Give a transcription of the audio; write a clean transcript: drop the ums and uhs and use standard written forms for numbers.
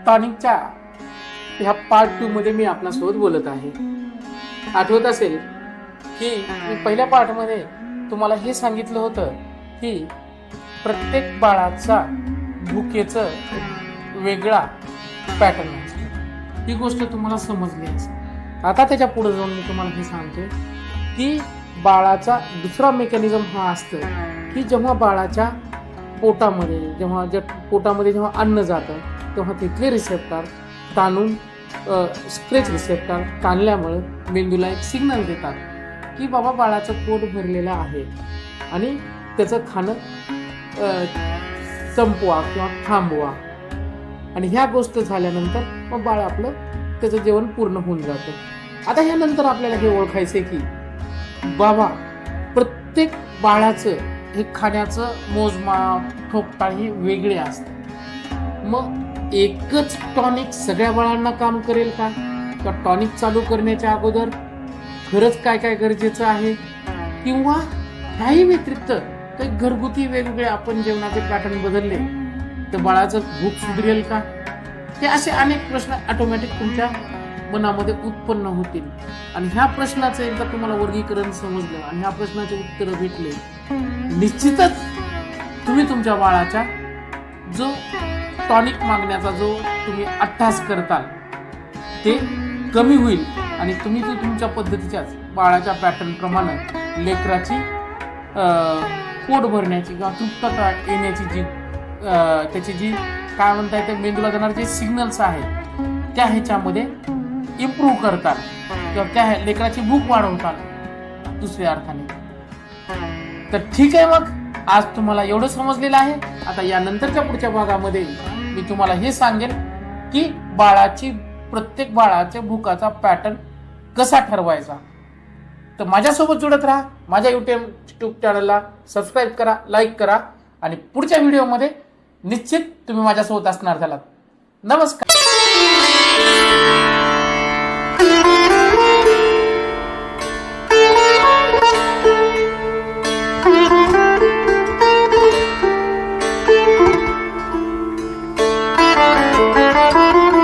टॉनिकच्या ह्या पार्ट 2 मध्ये मी आपणासोबत बोलत आहे। आठवत असेल की मी पहिल्या पार्टमध्ये तुम्हाला हे सांगितलं होतं की प्रत्येक बाळाचा भुकेचं वेगळा पॅटर्न असतो। ही गोष्ट तुम्हाला समजली असेल। आता त्याच्या पुढे जाऊन मी तुम्हाला हे सांगतोय की बाळाचा दुसरा मेकॅनिझम हा असतो की जेव्हा बाळाच्या पोटामध्ये जेव्हा अन्न जातं तेव्हा तिथले रिसेप्टर ताणून स्ट्रेच रिसेप्टर ताणल्यामुळे मेंदूला एक सिग्नल देतात की बाबा बाळाचं पोट भरलेलं आहे आणि त्याचं खाणं संपवा किंवा थांबवा। आणि ह्या गोष्ट झाल्यानंतर मग बाळ आपलं त्याचं जेवण पूर्ण होऊन जातं। आता ह्यानंतर आपल्याला हे ओळखायचंय की बाबा प्रत्येक बाळाचं हे खाण्याचं मोजमाप ठोकताळ हे वेगळे असते। मग एकच टॉनिक सगळ्या बाळांना काम करेल का? किंवा टॉनिक चालू करण्याच्या अगोदर खरंच काय काय गरजेचं आहे, किंवा काही व्यतिरिक्त काही घरगुती वेगवेगळे आपण जेवणाचे पॅटर्न बदलले तर बाळाचं भूक सुधरेल का? हे असे अनेक प्रश्न ऑटोमॅटिक तुमच्या मनामध्ये उत्पन्न होतील। आणि ह्या प्रश्नाचं एकदा तुम्हाला वर्गीकरण समजलं आणि ह्या प्रश्नाचे उत्तर भेटले, निश्चितच तुम्ही तुमच्या बाळाच्या जो टॉनिक मागण्याचा जो तुम्ही अट्टास करताल ते कमी होईल आणि तुम्ही तो तुमच्या पद्धतीच्याच बाळाच्या पॅटर्न प्रमाणे लेकराची पोट भरण्याची किंवा तृप्तता येण्याची जी त्याची जी काय म्हणता येते मेंदूला जाणारे जे सिग्नल्स आहेत त्या ह्याच्यामध्ये इम्प्रूव्ह करतात किंवा त्या लेकराची भूक वाढवतात दुसऱ्या अर्थाने। तर ठीक आहे, मग आज तुम्हाला एवढं समजलेलं आहे। आता यानंतरच्या पुढच्या भागामध्ये मी तुम्हाला हे सांगेन की प्रत्येक बाळाच्या भुकाचा पॅटर्न कसा ठरवायचा। तर माझ्यासोबत जुळत राहा, माझ्या YouTube चॅनलला सबस्क्राईब करा, लाईक करा आणि पुढच्या व्हिडिओमध्ये निश्चित तुम्ही माझ्यासोबत असणार झालात। नमस्कार।